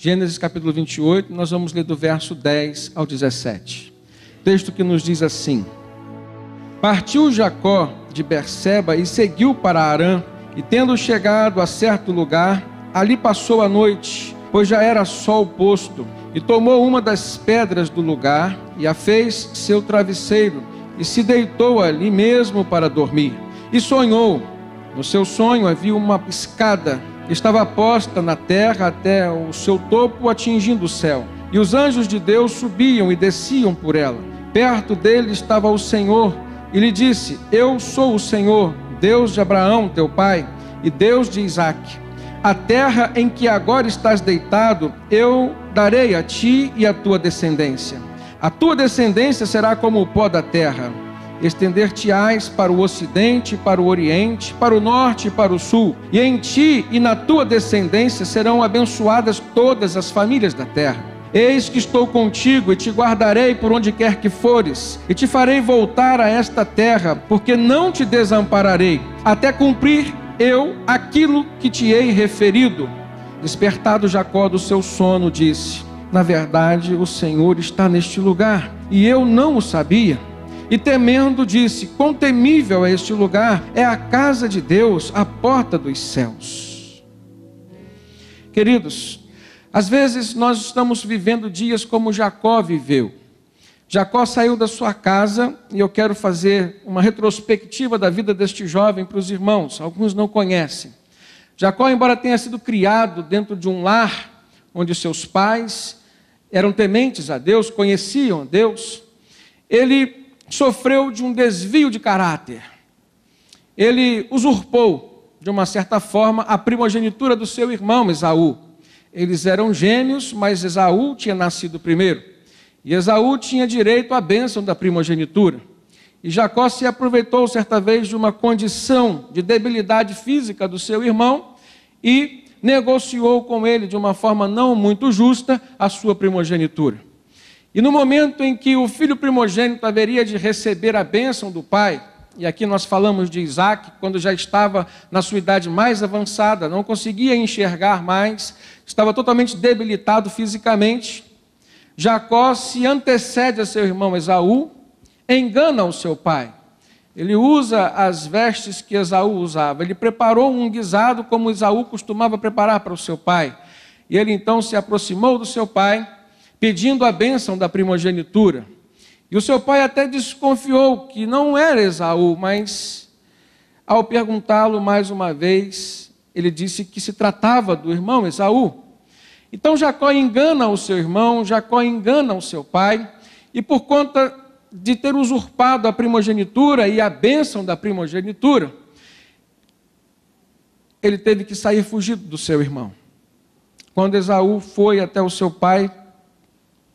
Gênesis capítulo 28, nós vamos ler do verso 10 ao 17. Texto que nos diz assim: Partiu Jacó de Berseba e seguiu para Harã, e tendo chegado a certo lugar, ali passou a noite, pois já era sol posto, e tomou uma das pedras do lugar, e a fez seu travesseiro, e se deitou ali mesmo para dormir. E sonhou. No seu sonho havia uma escada, que estava posta na terra até o seu topo, atingindo o céu. E os anjos de Deus subiam e desciam por ela. Perto dele estava o Senhor, e lhe disse: Eu sou o Senhor, Deus de Abraão, teu pai, e Deus de Isaque. A terra em que agora estás deitado, eu darei a ti e à tua descendência. A tua descendência será como o pó da terra. Estender-te-ás para o ocidente, para o oriente, para o norte e para o sul. E em ti e na tua descendência serão abençoadas todas as famílias da terra. Eis que estou contigo e te guardarei por onde quer que fores, e te farei voltar a esta terra, porque não te desampararei, até cumprir eu aquilo que te hei referido. Despertado Jacó do seu sono, disse: Na verdade, o Senhor está neste lugar, e eu não o sabia. E temendo, disse: Quão temível é este lugar! É a casa de Deus, a porta dos céus. Queridos, às vezes nós estamos vivendo dias como Jacó viveu. Jacó saiu da sua casa, e eu quero fazer uma retrospectiva da vida deste jovem para os irmãos. Alguns não conhecem. Jacó, embora tenha sido criado dentro de um lar onde seus pais eram tementes a Deus, conheciam a Deus, ele sofreu de um desvio de caráter. Ele usurpou, de uma certa forma, a primogenitura do seu irmão Esaú. Eles eram gêmeos, mas Esaú tinha nascido primeiro. E Esaú tinha direito à bênção da primogenitura. E Jacó se aproveitou certa vez de uma condição de debilidade física do seu irmão e negociou com ele de uma forma não muito justa a sua primogenitura. E no momento em que o filho primogênito haveria de receber a bênção do pai, e aqui nós falamos de Isaque, quando já estava na sua idade mais avançada, não conseguia enxergar mais, estava totalmente debilitado fisicamente, Jacó se antecede a seu irmão Esaú, engana o seu pai. Ele usa as vestes que Esaú usava, ele preparou um guisado como Esaú costumava preparar para o seu pai. E ele então se aproximou do seu pai, pedindo a bênção da primogenitura. E o seu pai até desconfiou que não era Esaú, mas ao perguntá-lo mais uma vez, ele disse que se tratava do irmão Esaú. Então Jacó engana o seu irmão, Jacó engana o seu pai, e por conta de ter usurpado a primogenitura e a bênção da primogenitura, ele teve que sair fugido do seu irmão. Quando Esaú foi até o seu pai,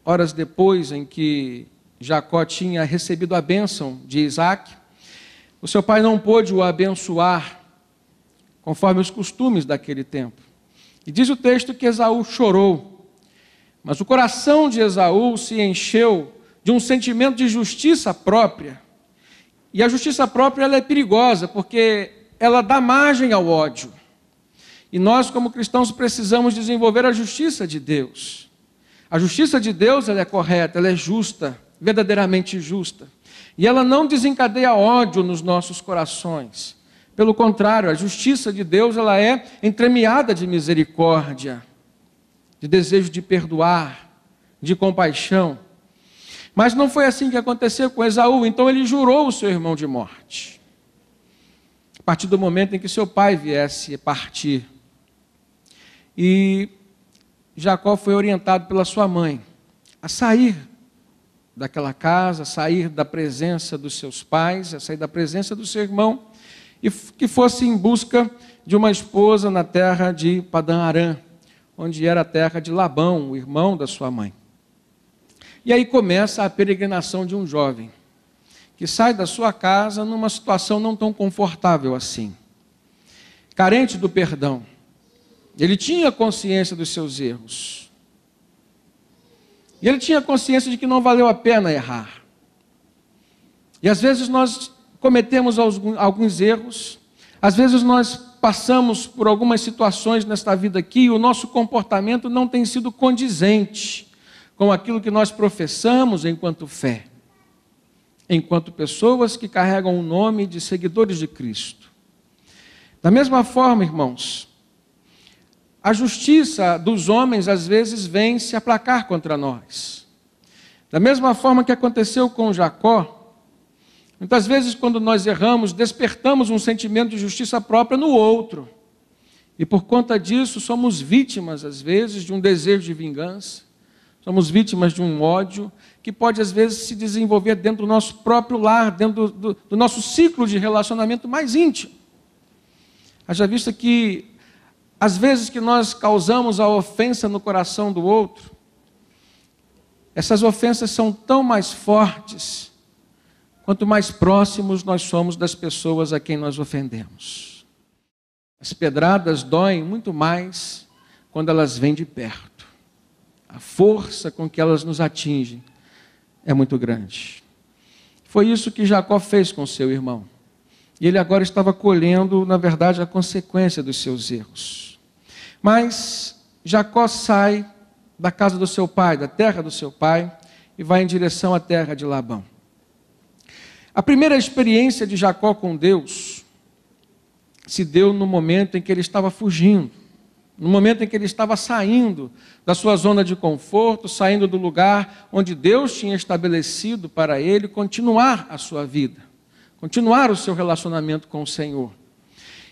horas depois em que Jacó tinha recebido a bênção de Isaque, o seu pai não pôde o abençoar conforme os costumes daquele tempo. E diz o texto que Esaú chorou, mas o coração de Esaú se encheu de um sentimento de justiça própria. E a justiça própria ela é perigosa, porque ela dá margem ao ódio. E nós, como cristãos, precisamos desenvolver a justiça de Deus. A justiça de Deus ela é correta, ela é justa, verdadeiramente justa. E ela não desencadeia ódio nos nossos corações. Pelo contrário, a justiça de Deus ela é entremeada de misericórdia, de desejo de perdoar, de compaixão. Mas não foi assim que aconteceu com Esaú, então ele jurou o seu irmão de morte. A partir do momento em que seu pai viesse partir. E Jacó foi orientado pela sua mãe a sair daquela casa, a sair da presença dos seus pais, a sair da presença do seu irmão, e que fosse em busca de uma esposa na terra de Padã-Arã, onde era a terra de Labão, o irmão da sua mãe. E aí começa a peregrinação de um jovem, que sai da sua casa numa situação não tão confortável assim, carente do perdão. Ele tinha consciência dos seus erros. E ele tinha consciência de que não valeu a pena errar. E às vezes nós cometemos alguns erros, às vezes nós passamos por algumas situações nesta vida aqui e o nosso comportamento não tem sido condizente com aquilo que nós professamos enquanto fé, enquanto pessoas que carregam o nome de seguidores de Cristo. Da mesma forma, irmãos, a justiça dos homens às vezes vem se aplacar contra nós. Da mesma forma que aconteceu com Jacó, muitas vezes quando nós erramos, despertamos um sentimento de justiça própria no outro. E por conta disso somos vítimas, às vezes, de um desejo de vingança. Somos vítimas de um ódio que pode, às vezes, se desenvolver dentro do nosso próprio lar, dentro do nosso ciclo de relacionamento mais íntimo. Haja vista que, às vezes que nós causamos a ofensa no coração do outro, essas ofensas são tão mais fortes quanto mais próximos nós somos das pessoas a quem nós ofendemos. As pedradas doem muito mais quando elas vêm de perto. A força com que elas nos atingem é muito grande. Foi isso que Jacó fez com seu irmão. E ele agora estava colhendo, na verdade, a consequência dos seus erros. Mas Jacó sai da casa do seu pai, da terra do seu pai, e vai em direção à terra de Labão. A primeira experiência de Jacó com Deus se deu no momento em que ele estava fugindo, no momento em que ele estava saindo da sua zona de conforto, saindo do lugar onde Deus tinha estabelecido para ele continuar a sua vida, continuar o seu relacionamento com o Senhor.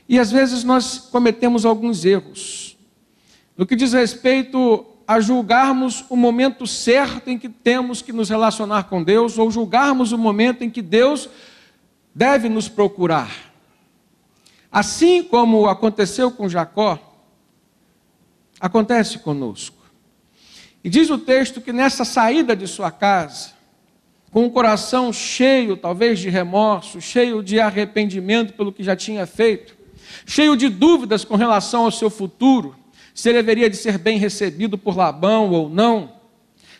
E às vezes nós cometemos alguns erros, no que diz respeito a julgarmos o momento certo em que temos que nos relacionar com Deus, ou julgarmos o momento em que Deus deve nos procurar. Assim como aconteceu com Jacó, acontece conosco. E diz o texto que nessa saída de sua casa, com o coração cheio, talvez de remorso, cheio de arrependimento pelo que já tinha feito, cheio de dúvidas com relação ao seu futuro, se ele haveria de ser bem recebido por Labão ou não,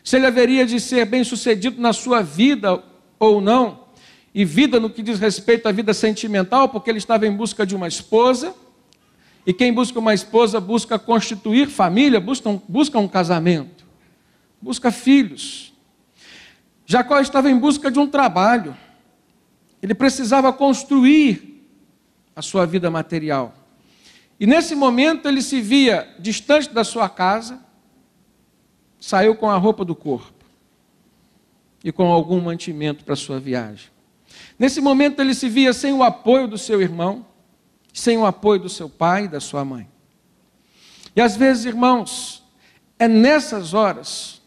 se ele haveria de ser bem sucedido na sua vida ou não, e vida no que diz respeito à vida sentimental, porque ele estava em busca de uma esposa, e quem busca uma esposa busca constituir família, busca um casamento, busca filhos. Jacó estava em busca de um trabalho, ele precisava construir a sua vida material. E nesse momento ele se via distante da sua casa, saiu com a roupa do corpo e com algum mantimento para a sua viagem. Nesse momento ele se via sem o apoio do seu irmão, sem o apoio do seu pai e da sua mãe. E às vezes, irmãos, é nessas horas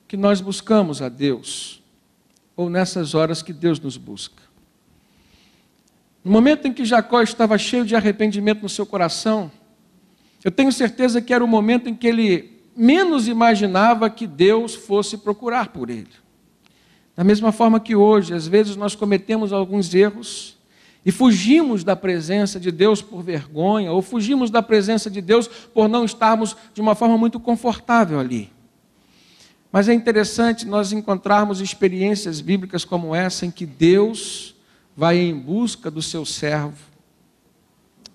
que nós buscamos a Deus, ou nessas horas que Deus nos busca. No momento em que Jacó estava cheio de arrependimento no seu coração, eu tenho certeza que era o momento em que ele menos imaginava que Deus fosse procurar por ele. Da mesma forma que hoje, às vezes nós cometemos alguns erros e fugimos da presença de Deus por vergonha, ou fugimos da presença de Deus por não estarmos de uma forma muito confortável ali. Mas é interessante nós encontrarmos experiências bíblicas como essa, em que Deus vai em busca do seu servo,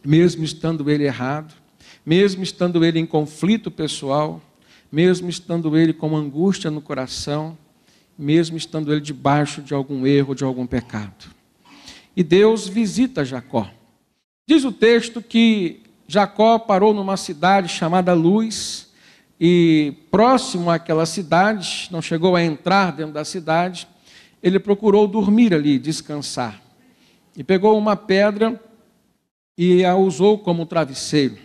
mesmo estando ele errado, mesmo estando ele em conflito pessoal, mesmo estando ele com angústia no coração, mesmo estando ele debaixo de algum erro, de algum pecado. E Deus visita Jacó. Diz o texto que Jacó parou numa cidade chamada Luz, e próximo àquela cidade, não chegou a entrar dentro da cidade, ele procurou dormir ali, descansar. E pegou uma pedra e a usou como travesseiro.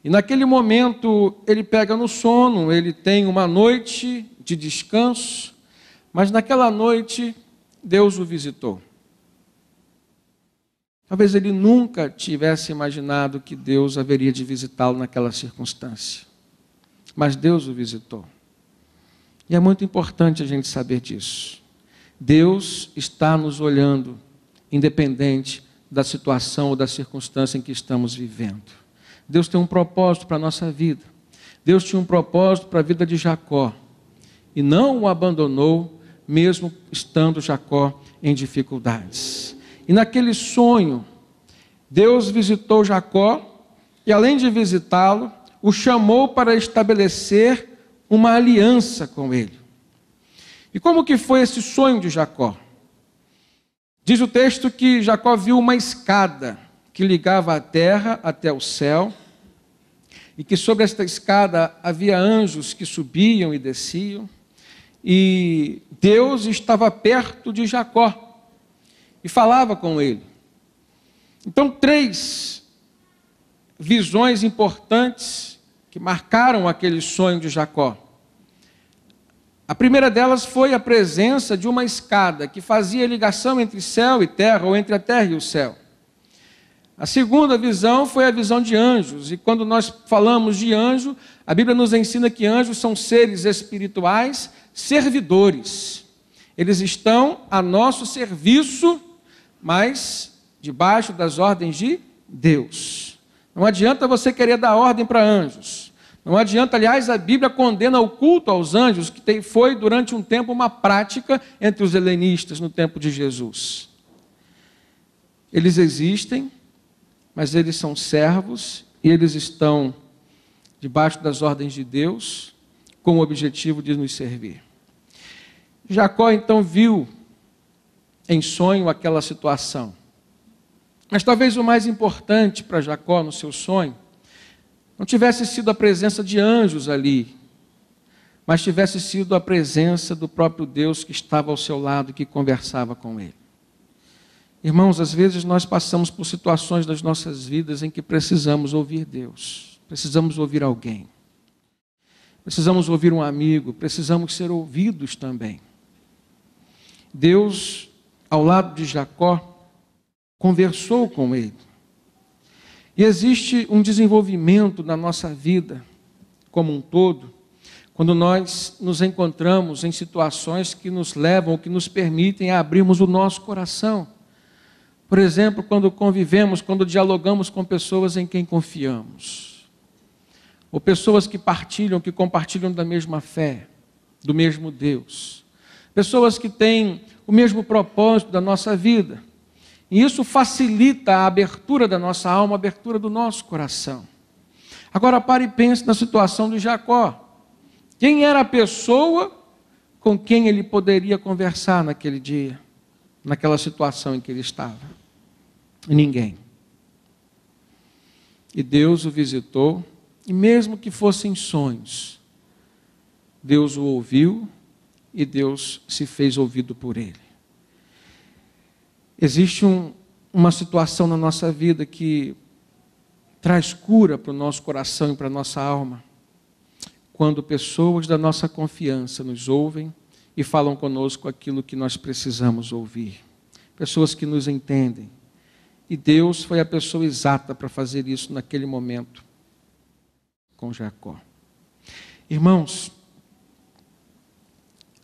E naquele momento ele pega no sono, ele tem uma noite de descanso, mas naquela noite Deus o visitou. Talvez ele nunca tivesse imaginado que Deus haveria de visitá-lo naquela circunstância. Mas Deus o visitou. E é muito importante a gente saber disso. Deus está nos olhando, independente da situação ou da circunstância em que estamos vivendo. Deus tem um propósito para a nossa vida. Deus tinha um propósito para a vida de Jacó. E não o abandonou, mesmo estando Jacó em dificuldades. E naquele sonho, Deus visitou Jacó e, além de visitá-lo, o chamou para estabelecer uma aliança com ele. E como que foi esse sonho de Jacó? Diz o texto que Jacó viu uma escada que ligava a terra até o céu, e que sobre esta escada havia anjos que subiam e desciam, e Deus estava perto de Jacó e falava com ele. Então, 3 visões importantes que marcaram aquele sonho de Jacó. A primeira delas foi a presença de uma escada que fazia ligação entre céu e terra, ou entre a terra e o céu. A segunda visão foi a visão de anjos, e quando nós falamos de anjo, a Bíblia nos ensina que anjos são seres espirituais servidores. Eles estão a nosso serviço, mas debaixo das ordens de Deus. Não adianta você querer dar ordem para anjos. Não adianta, aliás, a Bíblia condena o culto aos anjos, que foi durante um tempo uma prática entre os helenistas no tempo de Jesus. Eles existem, mas eles são servos e eles estão debaixo das ordens de Deus com o objetivo de nos servir. Jacó então viu em sonho aquela situação. Mas talvez o mais importante para Jacó no seu sonho não tivesse sido a presença de anjos ali, mas tivesse sido a presença do próprio Deus que estava ao seu lado e que conversava com ele. Irmãos, às vezes nós passamos por situações das nossas vidas em que precisamos ouvir Deus, precisamos ouvir alguém, precisamos ouvir um amigo, precisamos ser ouvidos também. Deus, ao lado de Jacó, conversou com ele. E existe um desenvolvimento na nossa vida como um todo, quando nós nos encontramos em situações que nos levam, ou que nos permitem a abrirmos o nosso coração. Por exemplo, quando convivemos, quando dialogamos com pessoas em quem confiamos. Ou pessoas que compartilham da mesma fé, do mesmo Deus. Pessoas que têm o mesmo propósito da nossa vida. E isso facilita a abertura da nossa alma, a abertura do nosso coração. Agora pare e pense na situação de Jacó. Quem era a pessoa com quem ele poderia conversar naquele dia, naquela situação em que ele estava? Ninguém. E Deus o visitou, e mesmo que fossem sonhos, Deus o ouviu e Deus se fez ouvido por ele. Existe uma situação na nossa vida que traz cura para o nosso coração e para a nossa alma, quando pessoas da nossa confiança nos ouvem e falam conosco aquilo que nós precisamos ouvir. Pessoas que nos entendem. E Deus foi a pessoa exata para fazer isso naquele momento com Jacó. Irmãos,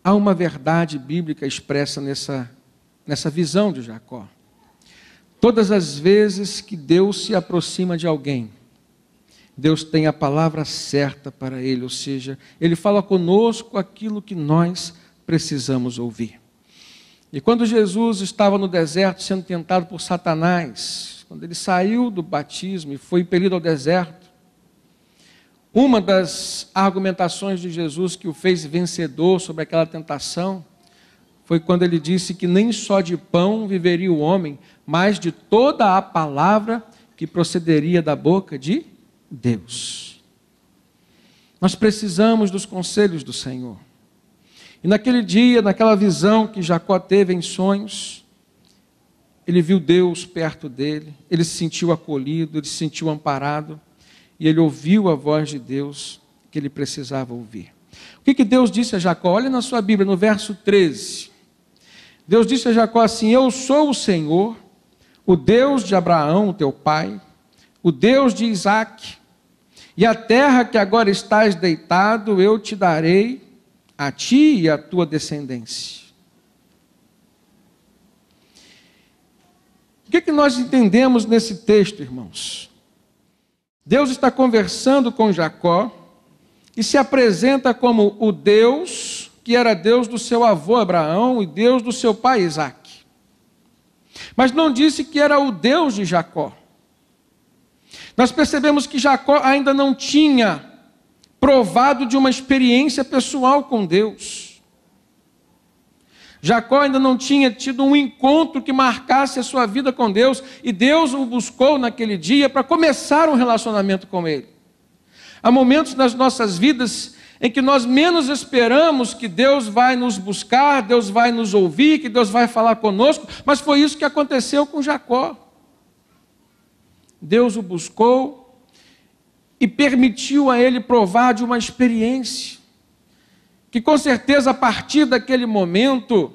há uma verdade bíblica expressa nessa visão de Jacó. Todas as vezes que Deus se aproxima de alguém, Deus tem a palavra certa para ele, ou seja, ele fala conosco aquilo que nós precisamos ouvir. E quando Jesus estava no deserto sendo tentado por Satanás, quando ele saiu do batismo e foi impelido ao deserto, uma das argumentações de Jesus que o fez vencedor sobre aquela tentação foi quando ele disse que nem só de pão viveria o homem, mas de toda a palavra que procederia da boca de Deus. Nós precisamos dos conselhos do Senhor. E naquele dia, naquela visão que Jacó teve em sonhos, ele viu Deus perto dele, ele se sentiu acolhido, ele se sentiu amparado, e ele ouviu a voz de Deus que ele precisava ouvir. O que Deus disse a Jacó? Olha na sua Bíblia, no verso 13. Deus disse a Jacó assim: eu sou o Senhor, o Deus de Abraão, teu pai, o Deus de Isaque, e a terra que agora estás deitado, eu te darei a ti e a tua descendência. O que nós entendemos nesse texto, irmãos? Deus está conversando com Jacó e se apresenta como o Deus que era Deus do seu avô Abraão e Deus do seu pai Isaque. Mas não disse que era o Deus de Jacó. Nós percebemos que Jacó ainda não tinha provado de uma experiência pessoal com Deus. Jacó ainda não tinha tido um encontro que marcasse a sua vida com Deus, e Deus o buscou naquele dia para começar um relacionamento com Ele. Há momentos nas nossas vidas em que nós menos esperamos que Deus vai nos buscar, Deus vai nos ouvir, que Deus vai falar conosco, mas foi isso que aconteceu com Jacó. Deus o buscou e permitiu a ele provar de uma experiência, que com certeza a partir daquele momento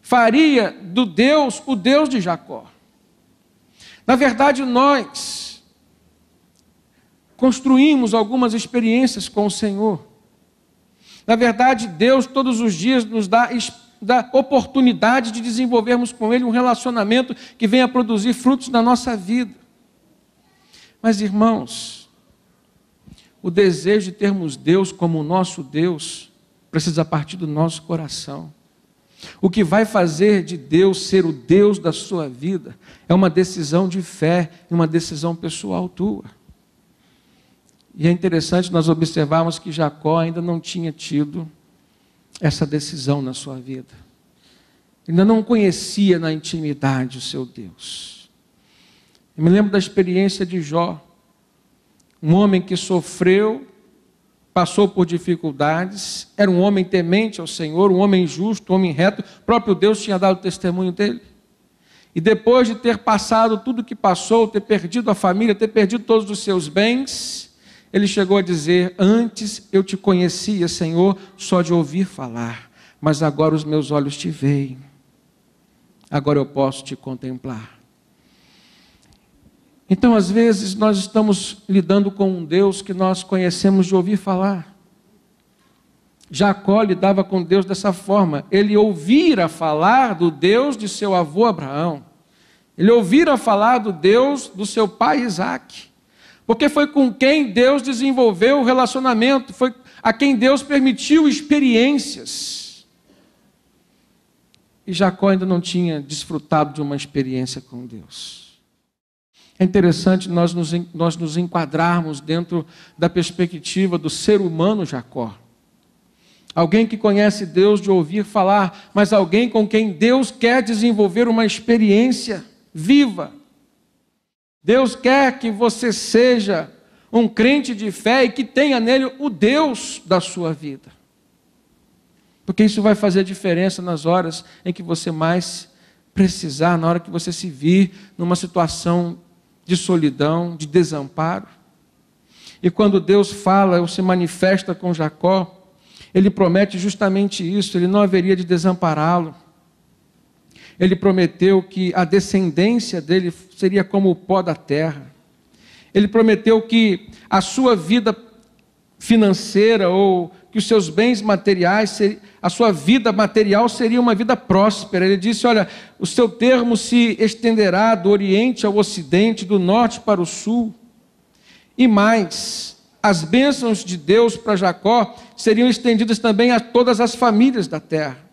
faria do Deus o Deus de Jacó. Na verdade, nós construímos algumas experiências com o Senhor. Na verdade, Deus todos os dias nos dá oportunidade de desenvolvermos com Ele um relacionamento que venha produzir frutos na nossa vida. Mas, irmãos, o desejo de termos Deus como o nosso Deus precisa partir do nosso coração. O que vai fazer de Deus ser o Deus da sua vida é uma decisão de fé e uma decisão pessoal tua. E é interessante nós observarmos que Jacó ainda não tinha tido essa decisão na sua vida. Ainda não conhecia na intimidade o seu Deus. Eu me lembro da experiência de Jó, um homem que sofreu, passou por dificuldades, era um homem temente ao Senhor, um homem justo, um homem reto, o próprio Deus tinha dado testemunho dele. E depois de ter passado tudo o que passou, ter perdido a família, ter perdido todos os seus bens, ele chegou a dizer: antes eu te conhecia, Senhor, só de ouvir falar, mas agora os meus olhos te veem, agora eu posso te contemplar. Então, às vezes, nós estamos lidando com um Deus que nós conhecemos de ouvir falar. Jacó lidava com Deus dessa forma. Ele ouvira falar do Deus de seu avô Abraão. Ele ouvira falar do Deus do seu pai Isaque. Porque foi com quem Deus desenvolveu o relacionamento, foi a quem Deus permitiu experiências. E Jacó ainda não tinha desfrutado de uma experiência com Deus. É interessante nós nos enquadrarmos dentro da perspectiva do ser humano Jacó. Alguém que conhece Deus de ouvir falar, mas alguém com quem Deus quer desenvolver uma experiência viva. Deus quer que você seja um crente de fé e que tenha nele o Deus da sua vida. Porque isso vai fazer diferença nas horas em que você mais precisar, na hora que você se vir numa situação de solidão, de desamparo. E quando Deus fala ou se manifesta com Jacó, Ele promete justamente isso, Ele não haveria de desampará-lo. Ele prometeu que a descendência dele seria como o pó da terra. Ele prometeu que a sua vida financeira ou que os seus bens materiais, a sua vida material seria uma vida próspera. Ele disse: olha, o seu termo se estenderá do oriente ao ocidente, do norte para o sul. E mais, as bênçãos de Deus para Jacó seriam estendidas também a todas as famílias da terra.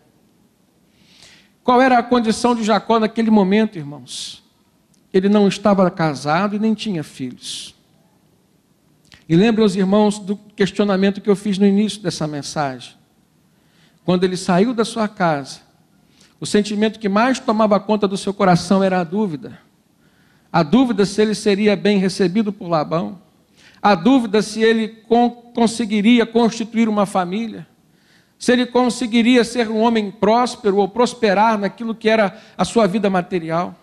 Qual era a condição de Jacó naquele momento, irmãos? Ele não estava casado e nem tinha filhos. E lembrem os irmãos do questionamento que eu fiz no início dessa mensagem. Quando ele saiu da sua casa, o sentimento que mais tomava conta do seu coração era a dúvida. A dúvida se ele seria bem recebido por Labão. A dúvida se ele conseguiria constituir uma família. Se ele conseguiria ser um homem próspero ou prosperar naquilo que era a sua vida material.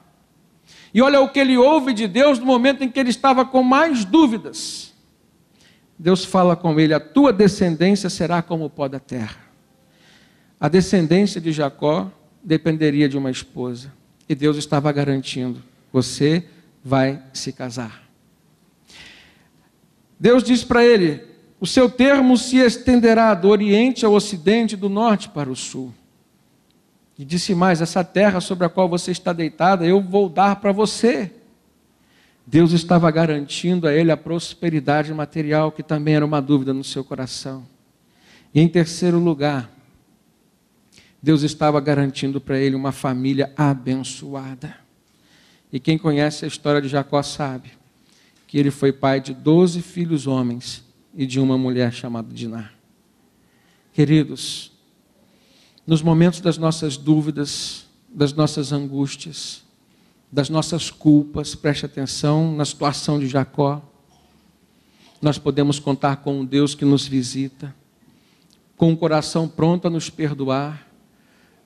E olha o que ele ouve de Deus no momento em que ele estava com mais dúvidas. Deus fala com ele: a tua descendência será como o pó da terra. A descendência de Jacó dependeria de uma esposa. E Deus estava garantindo: você vai se casar. Deus diz para ele: o seu termo se estenderá do oriente ao ocidente, do norte para o sul. E disse mais: essa terra sobre a qual você está deitada, eu vou dar para você. Deus estava garantindo a ele a prosperidade material, que também era uma dúvida no seu coração. E em terceiro lugar, Deus estava garantindo para ele uma família abençoada. E quem conhece a história de Jacó sabe que ele foi pai de 12 filhos homens e de uma mulher chamada Diná. Queridos, nos momentos das nossas dúvidas, das nossas angústias, das nossas culpas, preste atenção na situação de Jacó, nós podemos contar com um Deus que nos visita, com um coração pronto a nos perdoar,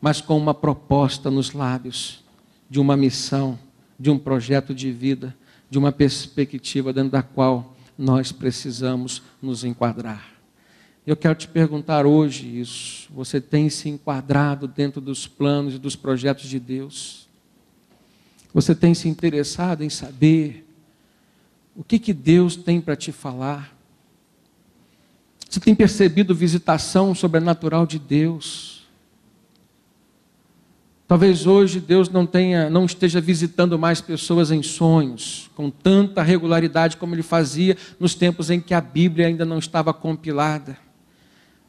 mas com uma proposta nos lábios, de uma missão, de um projeto de vida, de uma perspectiva dentro da qual nós precisamos nos enquadrar. Eu quero te perguntar hoje isso, você tem se enquadrado dentro dos planos e dos projetos de Deus? Você tem se interessado em saber o que Deus tem para te falar? Você tem percebido visitação sobrenatural de Deus? Talvez hoje Deus não esteja visitando mais pessoas em sonhos, com tanta regularidade como Ele fazia nos tempos em que a Bíblia ainda não estava compilada.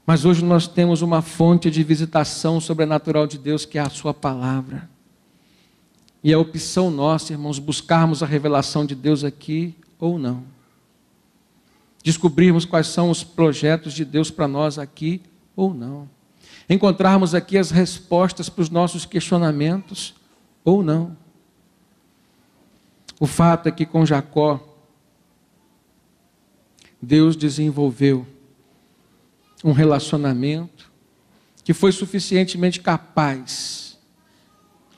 Mas hoje nós temos uma fonte de visitação sobrenatural de Deus, que é a sua palavra. E é opção nossa, irmãos, buscarmos a revelação de Deus aqui ou não. Descobrirmos quais são os projetos de Deus para nós aqui ou não. Encontrarmos aqui as respostas para os nossos questionamentos ou não. O fato é que com Jacó, Deus desenvolveu um relacionamento que foi suficientemente capaz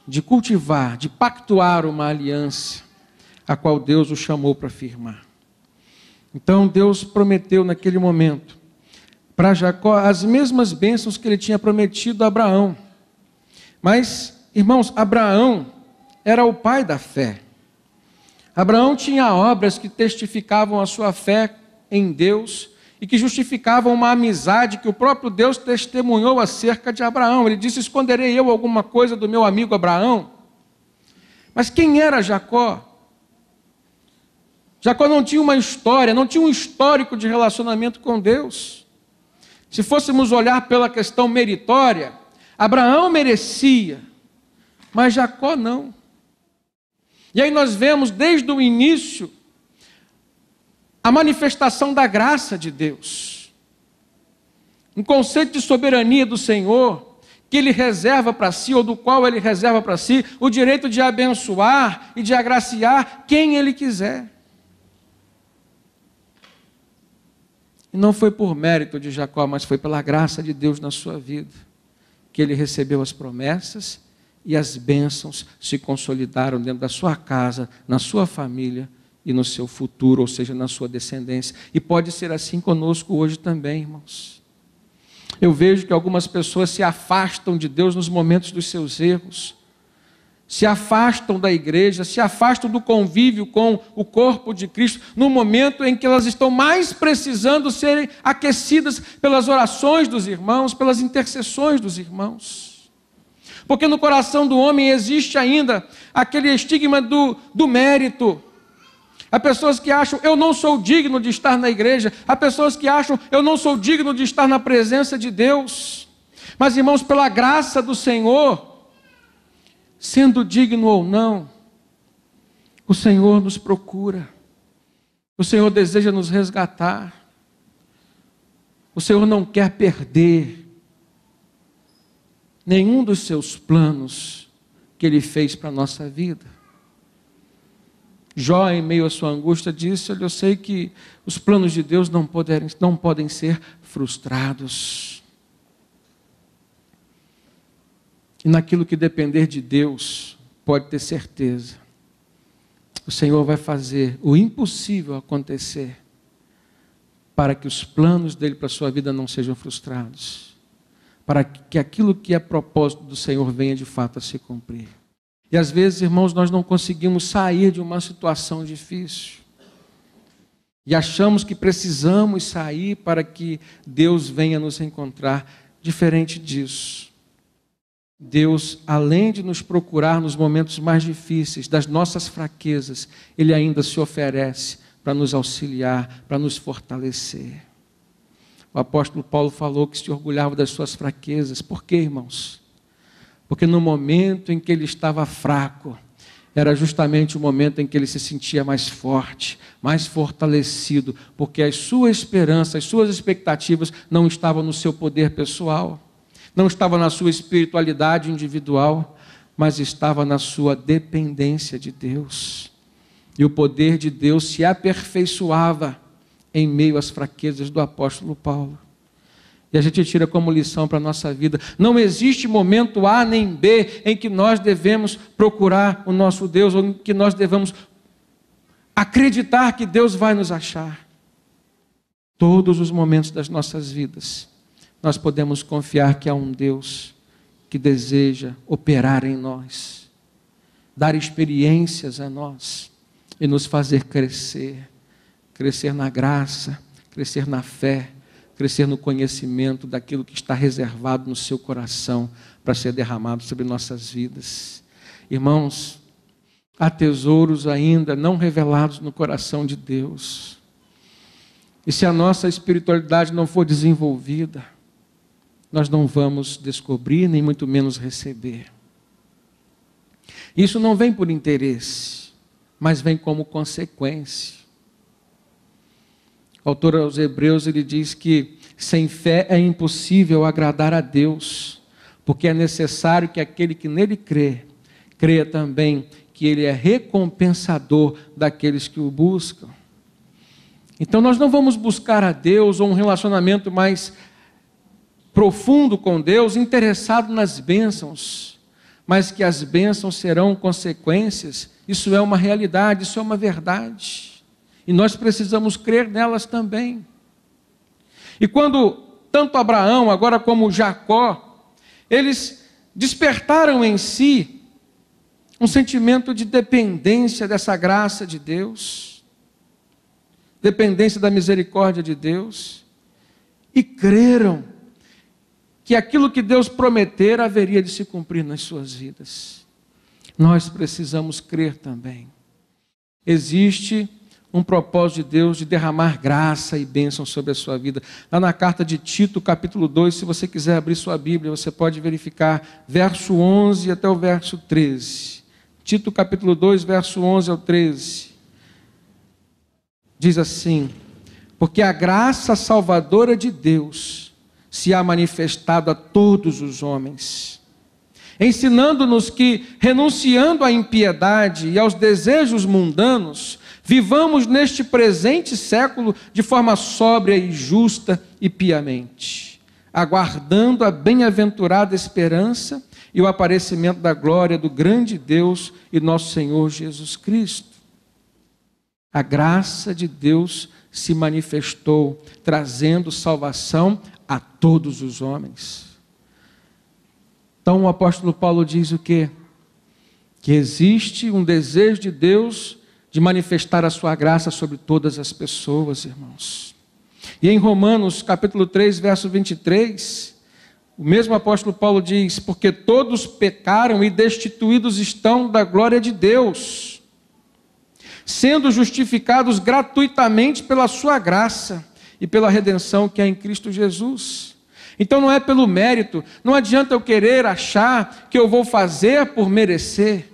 de cultivar, de pactuar uma aliança, a qual Deus o chamou para firmar. Então Deus prometeu naquele momento para Jacó as mesmas bênçãos que Ele tinha prometido a Abraão. Mas, irmãos, Abraão era o pai da fé. Abraão tinha obras que testificavam a sua fé em Deus e que justificavam uma amizade que o próprio Deus testemunhou acerca de Abraão. Ele disse: esconderei eu alguma coisa do meu amigo Abraão? Mas quem era Jacó? Jacó não tinha uma história, não tinha um histórico de relacionamento com Deus. Se fôssemos olhar pela questão meritória, Abraão merecia, mas Jacó não. E aí nós vemos desde o início a manifestação da graça de Deus. Um conceito de soberania do Senhor, que Ele reserva para si, ou do qual Ele reserva para si, o direito de abençoar e de agraciar quem Ele quiser. E não foi por mérito de Jacó, mas foi pela graça de Deus na sua vida, que ele recebeu as promessas e as bênçãos se consolidaram dentro da sua casa, na sua família e no seu futuro, ou seja, na sua descendência. E pode ser assim conosco hoje também, irmãos. Eu vejo que algumas pessoas se afastam de Deus nos momentos dos seus erros, se afastam da igreja, se afastam do convívio com o corpo de Cristo, no momento em que elas estão mais precisando serem aquecidas pelas orações dos irmãos, pelas intercessões dos irmãos. Porque no coração do homem existe ainda aquele estigma do mérito. Há pessoas que acham: eu não sou digno de estar na igreja. Há pessoas que acham: eu não sou digno de estar na presença de Deus. Mas, irmãos, pela graça do Senhor, sendo digno ou não, o Senhor nos procura, o Senhor deseja nos resgatar, o Senhor não quer perder nenhum dos seus planos que Ele fez para a nossa vida. Jó, em meio à sua angústia, disse: olha, eu sei que os planos de Deus não podem ser frustrados. E naquilo que depender de Deus, pode ter certeza, o Senhor vai fazer o impossível acontecer, para que os planos dele para a sua vida não sejam frustrados, para que aquilo que é propósito do Senhor venha de fato a se cumprir. E às vezes, irmãos, nós não conseguimos sair de uma situação difícil, e achamos que precisamos sair para que Deus venha nos encontrar. Diferente disso, Deus, além de nos procurar nos momentos mais difíceis, das nossas fraquezas, Ele ainda se oferece para nos auxiliar, para nos fortalecer. O apóstolo Paulo falou que se orgulhava das suas fraquezas. Por quê, irmãos? Porque no momento em que ele estava fraco, era justamente o momento em que ele se sentia mais forte, mais fortalecido, porque a sua esperança, as suas expectativas não estavam no seu poder pessoal, não estavam na sua espiritualidade individual, mas estava na sua dependência de Deus. E o poder de Deus se aperfeiçoava em meio às fraquezas do apóstolo Paulo. E a gente tira como lição para a nossa vida: não existe momento A nem B em que nós devemos procurar o nosso Deus, ou em que nós devemos acreditar que Deus vai nos achar. Todos os momentos das nossas vidas, nós podemos confiar que há um Deus que deseja operar em nós, dar experiências a nós e nos fazer crescer, crescer na graça, crescer na fé, crescer no conhecimento daquilo que está reservado no seu coração para ser derramado sobre nossas vidas. Irmãos, há tesouros ainda não revelados no coração de Deus. E se a nossa espiritualidade não for desenvolvida, nós não vamos descobrir, nem muito menos receber. Isso não vem por interesse, mas vem como consequência. O autor aos Hebreus, ele diz que sem fé é impossível agradar a Deus, porque é necessário que aquele que nele crê, creia também que ele é recompensador daqueles que o buscam. Então nós não vamos buscar a Deus ou um relacionamento mais profundo com Deus, interessado nas bênçãos, mas que as bênçãos serão consequências. Isso é uma realidade, isso é uma verdade. E nós precisamos crer nelas também. E quando tanto Abraão, agora como Jacó, eles despertaram em si um sentimento de dependência dessa graça de Deus, dependência da misericórdia de Deus, e creram que aquilo que Deus prometera haveria de se cumprir nas suas vidas. Nós precisamos crer também. Existe um propósito de Deus de derramar graça e bênção sobre a sua vida. Lá na carta de Tito, capítulo 2, se você quiser abrir sua Bíblia, você pode verificar verso 11 até o verso 13. Tito, capítulo 2, verso 11 ao 13. Diz assim: porque a graça salvadora de Deus se há manifestado a todos os homens, ensinando-nos que, renunciando à impiedade e aos desejos mundanos, vivamos neste presente século de forma sóbria e justa e piamente, aguardando a bem-aventurada esperança e o aparecimento da glória do grande Deus e nosso Senhor Jesus Cristo. A graça de Deus se manifestou, trazendo salvação a todos os homens. Então o apóstolo Paulo diz o quê? Que existe um desejo de Deus de manifestar a sua graça sobre todas as pessoas, irmãos. E em Romanos, capítulo 3, verso 23, o mesmo apóstolo Paulo diz: porque todos pecaram e destituídos estão da glória de Deus, sendo justificados gratuitamente pela sua graça e pela redenção que há em Cristo Jesus. Então não é pelo mérito, não adianta eu querer achar que eu vou fazer por merecer,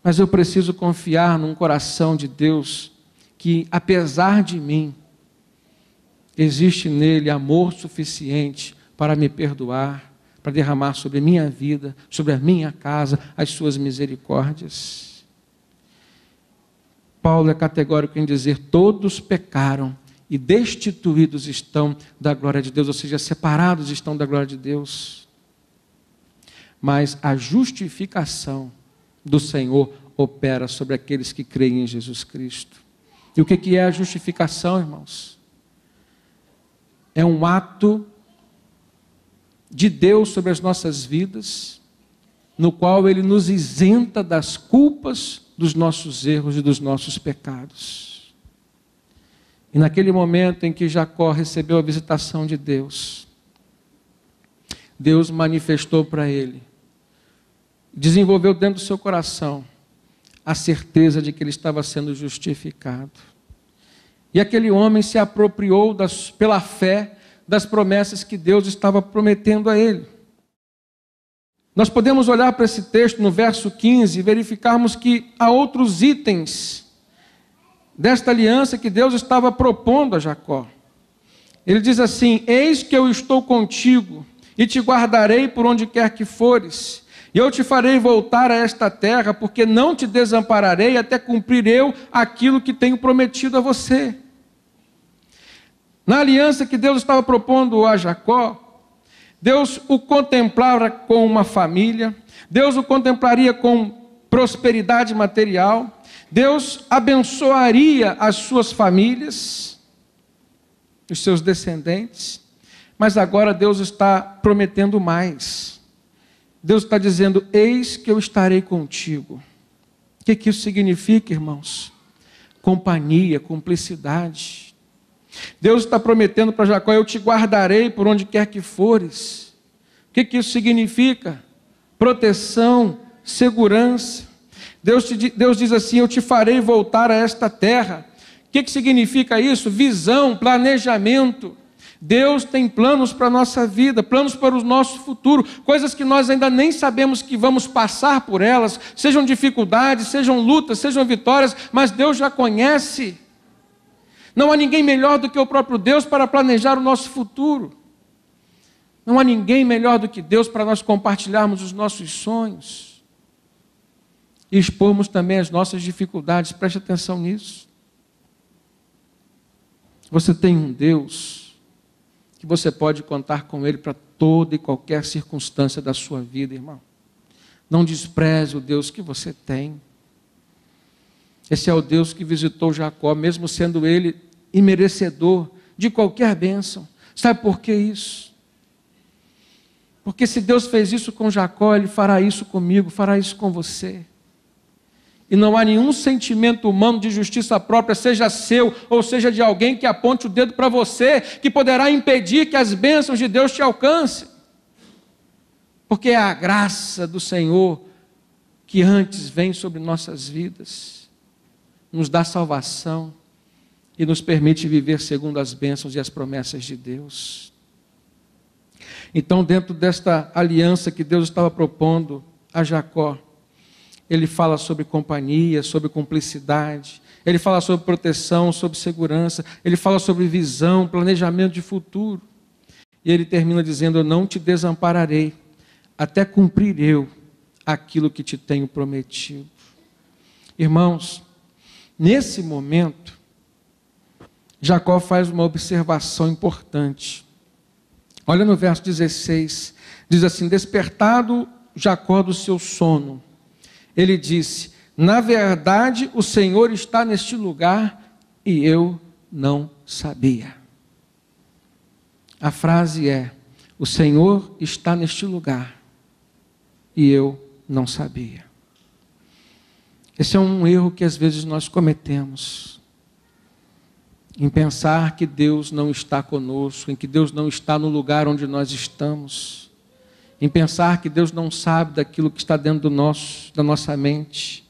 mas eu preciso confiar num coração de Deus que, apesar de mim, existe nele amor suficiente para me perdoar, para derramar sobre a minha vida, sobre a minha casa, as suas misericórdias. Paulo é categórico em dizer: todos pecaram e destituídos estão da glória de Deus, ou seja, separados estão da glória de Deus. Mas a justificação do Senhor opera sobre aqueles que creem em Jesus Cristo. E o que é a justificação, irmãos? É um ato de Deus sobre as nossas vidas, no qual Ele nos isenta das culpas dos nossos erros e dos nossos pecados. E naquele momento em que Jacó recebeu a visitação de Deus, Deus manifestou para ele, desenvolveu dentro do seu coração a certeza de que ele estava sendo justificado. E aquele homem se apropriou pela fé das promessas que Deus estava prometendo a ele. Nós podemos olhar para esse texto no verso 15 e verificarmos que há outros itens desta aliança que Deus estava propondo a Jacó. Ele diz assim: eis que eu estou contigo e te guardarei por onde quer que fores, e eu te farei voltar a esta terra, porque não te desampararei até cumprir eu aquilo que tenho prometido a você. Na aliança que Deus estava propondo a Jacó, Deus o contemplava com uma família, Deus o contemplaria com prosperidade material, Deus abençoaria as suas famílias, os seus descendentes, mas agora Deus está prometendo mais. Deus está dizendo: eis que eu estarei contigo. O que isso significa, irmãos? Companhia, cumplicidade. Deus está prometendo para Jacó: eu te guardarei por onde quer que fores. O que isso significa? Proteção, segurança. Deus diz assim: eu te farei voltar a esta terra. O que significa isso? Visão, planejamento. Deus tem planos para a nossa vida, planos para o nosso futuro, coisas que nós ainda nem sabemos que vamos passar por elas, sejam dificuldades, sejam lutas, sejam vitórias, mas Deus já conhece. Não há ninguém melhor do que o próprio Deus para planejar o nosso futuro. Não há ninguém melhor do que Deus para nós compartilharmos os nossos sonhos e expormos também as nossas dificuldades. Preste atenção nisso. Você tem um Deus que você pode contar com Ele para toda e qualquer circunstância da sua vida, irmão. Não despreze o Deus que você tem. Esse é o Deus que visitou Jacó, mesmo sendo ele imerecedor de qualquer bênção. Sabe por que isso? Porque se Deus fez isso com Jacó, Ele fará isso comigo, fará isso com você. E não há nenhum sentimento humano de justiça própria, seja seu ou seja de alguém, que aponte o dedo para você, que poderá impedir que as bênçãos de Deus te alcancem. Porque é a graça do Senhor que antes vem sobre nossas vidas, nos dá salvação e nos permite viver segundo as bênçãos e as promessas de Deus. Então, dentro desta aliança que Deus estava propondo a Jacó, Ele fala sobre companhia, sobre cumplicidade, Ele fala sobre proteção, sobre segurança, Ele fala sobre visão, planejamento de futuro. E Ele termina dizendo: eu não te desampararei, até cumprir eu aquilo que te tenho prometido. Irmãos, nesse momento, Jacó faz uma observação importante. Olha no verso 16, diz assim: despertado Jacó do seu sono, ele disse: na verdade o Senhor está neste lugar e eu não sabia. A frase é: o Senhor está neste lugar e eu não sabia. Esse é um erro que às vezes nós cometemos, em pensar que Deus não está conosco, em que Deus não está no lugar onde nós estamos, em pensar que Deus não sabe daquilo que está dentro da nossa mente,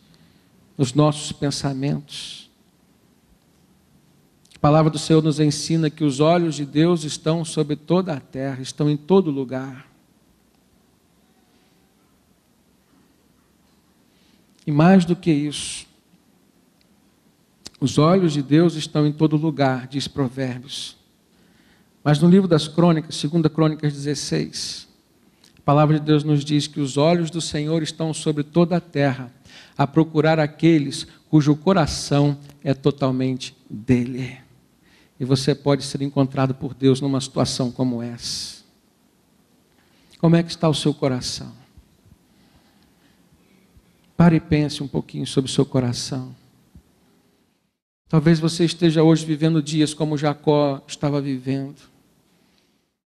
dos nossos pensamentos. A palavra do Senhor nos ensina que os olhos de Deus estão sobre toda a terra, estão em todo lugar. E mais do que isso, os olhos de Deus estão em todo lugar, diz Provérbios. Mas no livro das Crônicas, 2 Crônicas 16, a palavra de Deus nos diz que os olhos do Senhor estão sobre toda a terra, a procurar aqueles cujo coração é totalmente dele. E você pode ser encontrado por Deus numa situação como essa. Como é que está o seu coração? Pare e pense um pouquinho sobre o seu coração. Talvez você esteja hoje vivendo dias como Jacó estava vivendo.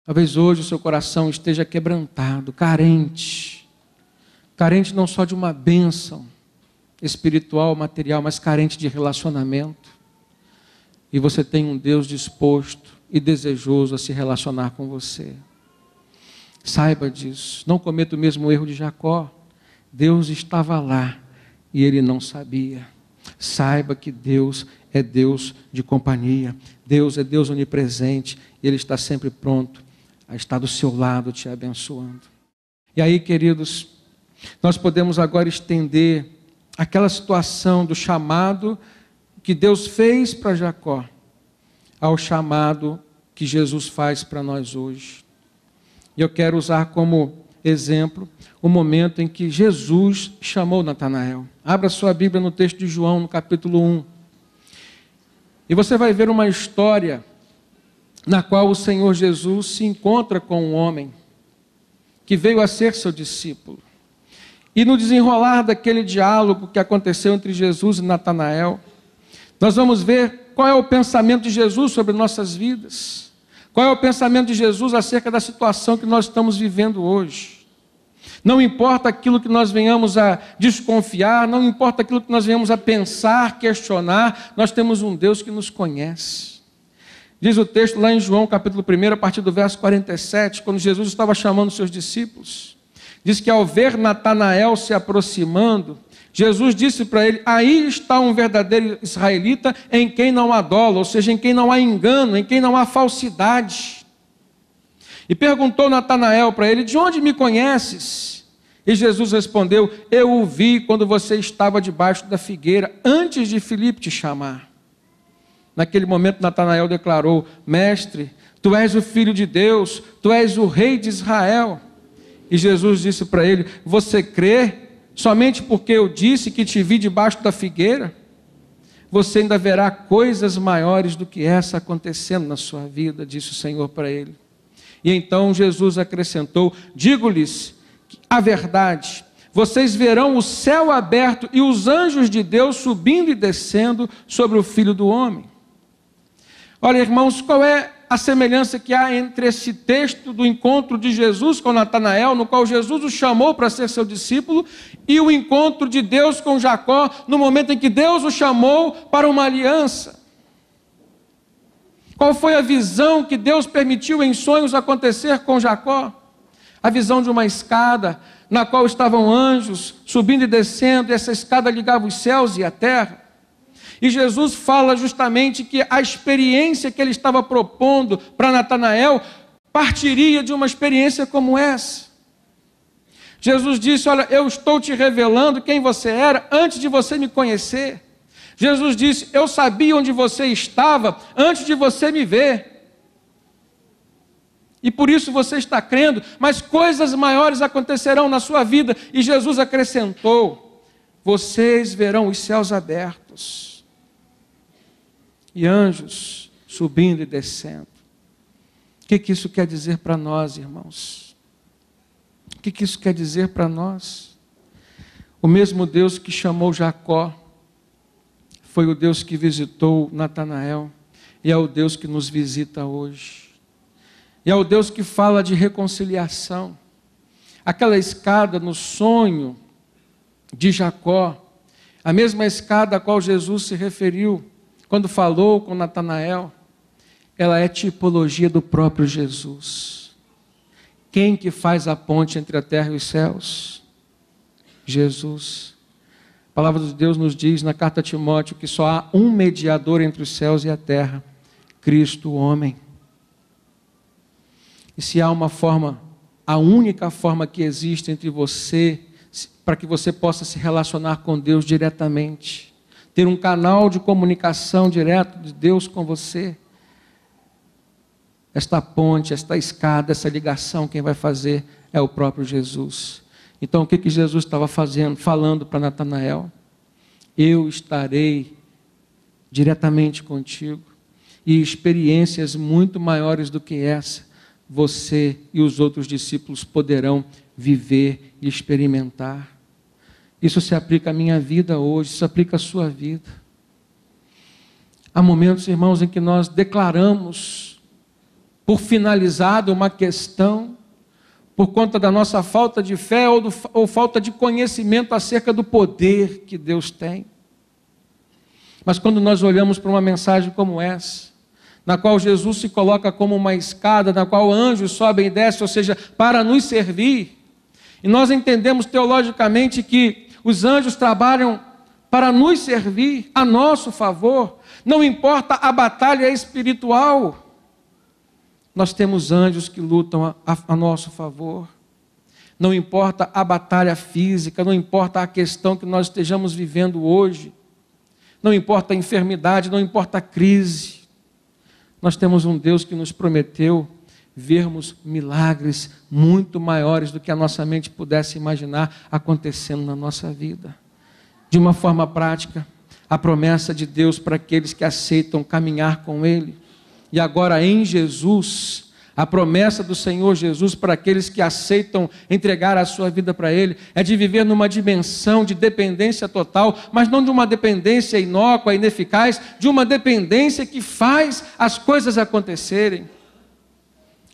Talvez hoje o seu coração esteja quebrantado, carente. Carente não só de uma bênção espiritual, material, mas carente de relacionamento. E você tem um Deus disposto e desejoso a se relacionar com você. Saiba disso. Não cometa o mesmo erro de Jacó. Deus estava lá e ele não sabia. Saiba que Deus é Deus de companhia. Deus é Deus onipresente. E Ele está sempre pronto a estar do seu lado te abençoando. E aí, queridos, nós podemos agora estender aquela situação do chamado que Deus fez para Jacó ao chamado que Jesus faz para nós hoje. E eu quero usar como exemplo o momento em que Jesus chamou Natanael. Abra sua Bíblia no texto de João, no capítulo 1. E você vai ver uma história na qual o Senhor Jesus se encontra com um homem que veio a ser seu discípulo. E no desenrolar daquele diálogo que aconteceu entre Jesus e Natanael, nós vamos ver qual é o pensamento de Jesus sobre nossas vidas. Qual é o pensamento de Jesus acerca da situação que nós estamos vivendo hoje. Não importa aquilo que nós venhamos a desconfiar, não importa aquilo que nós venhamos a pensar, questionar, nós temos um Deus que nos conhece. Diz o texto lá em João, capítulo 1, a partir do verso 47, quando Jesus estava chamando seus discípulos, diz que ao ver Natanael se aproximando, Jesus disse para ele: aí está um verdadeiro israelita em quem não há dolo, ou seja, em quem não há engano, em quem não há falsidade. E perguntou Natanael para ele: de onde me conheces? E Jesus respondeu: eu o vi quando você estava debaixo da figueira, antes de Filipe te chamar. Naquele momento Natanael declarou: mestre, tu és o Filho de Deus, tu és o Rei de Israel. E Jesus disse para ele: você crê somente porque eu disse que te vi debaixo da figueira? Você ainda verá coisas maiores do que essa acontecendo na sua vida, disse o Senhor para ele. E então Jesus acrescentou: digo-lhes a verdade, vocês verão o céu aberto e os anjos de Deus subindo e descendo sobre o Filho do Homem. Olha, irmãos, qual é a semelhança que há entre esse texto do encontro de Jesus com Natanael, no qual Jesus o chamou para ser seu discípulo, e o encontro de Deus com Jacó, no momento em que Deus o chamou para uma aliança? Qual foi a visão que Deus permitiu em sonhos acontecer com Jacó? A visão de uma escada, na qual estavam anjos subindo e descendo, e essa escada ligava os céus e a terra. E Jesus fala justamente que a experiência que ele estava propondo para Natanael partiria de uma experiência como essa. Jesus disse: olha, eu estou te revelando quem você era antes de você me conhecer. Jesus disse: eu sabia onde você estava antes de você me ver. E por isso você está crendo, mas coisas maiores acontecerão na sua vida. E Jesus acrescentou: vocês verão os céus abertos e anjos subindo e descendo. O que isso quer dizer para nós, irmãos? O que isso quer dizer para nós? O mesmo Deus que chamou Jacó foi o Deus que visitou Natanael, e é o Deus que nos visita hoje. E é o Deus que fala de reconciliação. Aquela escada no sonho de Jacó, a mesma escada a qual Jesus se referiu quando falou com Natanael, ela é tipologia do próprio Jesus. Quem que faz a ponte entre a terra e os céus? Jesus. A palavra de Deus nos diz na carta a Timóteo que só há um mediador entre os céus e a terra, Cristo, o homem. E se há uma forma, a única forma que existe entre você, para que você possa se relacionar com Deus diretamente, ter um canal de comunicação direto de Deus com você, esta ponte, esta escada, essa ligação, quem vai fazer é o próprio Jesus. Então o que Jesus estava falando para Natanael? Eu estarei diretamente contigo, e experiências muito maiores do que essa, você e os outros discípulos poderão viver e experimentar. Isso se aplica à minha vida hoje, isso se aplica à sua vida. Há momentos, irmãos, em que nós declaramos por finalizada uma questão, por conta da nossa falta de fé ou falta de conhecimento acerca do poder que Deus tem. Mas quando nós olhamos para uma mensagem como essa, na qual Jesus se coloca como uma escada, na qual anjos sobem e descem, ou seja, para nos servir, e nós entendemos teologicamente que os anjos trabalham para nos servir, a nosso favor, não importa a batalha espiritual, nós temos anjos que lutam a nosso favor. não importa a batalha física, não importa a questão que nós estejamos vivendo hoje, não importa a enfermidade, não importa a crise. Nós temos um Deus que nos prometeu vermos milagres muito maiores do que a nossa mente pudesse imaginar acontecendo na nossa vida. De uma forma prática, a promessa de Deus para aqueles que aceitam caminhar com Ele. E agora em Jesus, a promessa do Senhor Jesus para aqueles que aceitam entregar a sua vida para Ele é de viver numa dimensão de dependência total, mas não de uma dependência inócua, ineficaz, de uma dependência que faz as coisas acontecerem.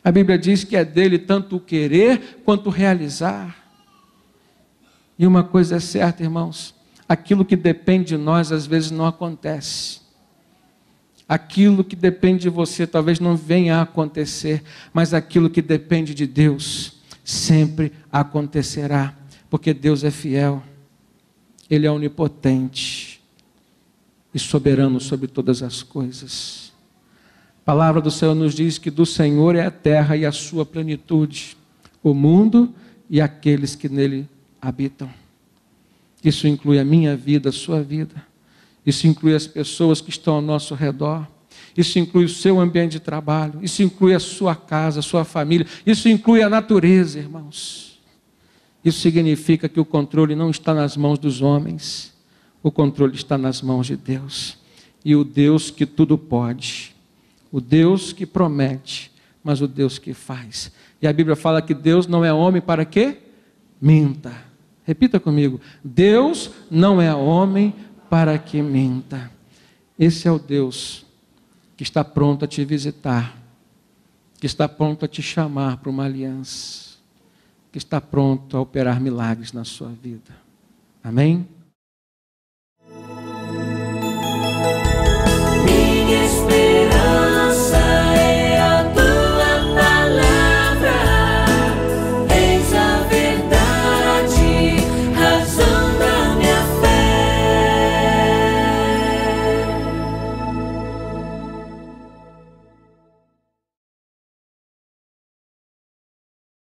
A Bíblia diz que é dele tanto o querer quanto o realizar. E uma coisa é certa, irmãos, aquilo que depende de nós às vezes não acontece. Aquilo que depende de você talvez não venha a acontecer, mas aquilo que depende de Deus sempre acontecerá, porque Deus é fiel, Ele é onipotente e soberano sobre todas as coisas. A palavra do Senhor nos diz que do Senhor é a terra e a sua plenitude, o mundo e aqueles que nele habitam. Isso inclui a minha vida, a sua vida. Isso inclui as pessoas que estão ao nosso redor. Isso inclui o seu ambiente de trabalho. Isso inclui a sua casa, a sua família. Isso inclui a natureza, irmãos. Isso significa que o controle não está nas mãos dos homens. O controle está nas mãos de Deus. E o Deus que tudo pode. O Deus que promete, mas o Deus que faz. E a Bíblia fala que Deus não é homem para que minta. Repita comigo. Deus não é homem para que minta. Esse é o Deus que está pronto a te visitar, que está pronto a te chamar para uma aliança, que está pronto a operar milagres na sua vida. Amém?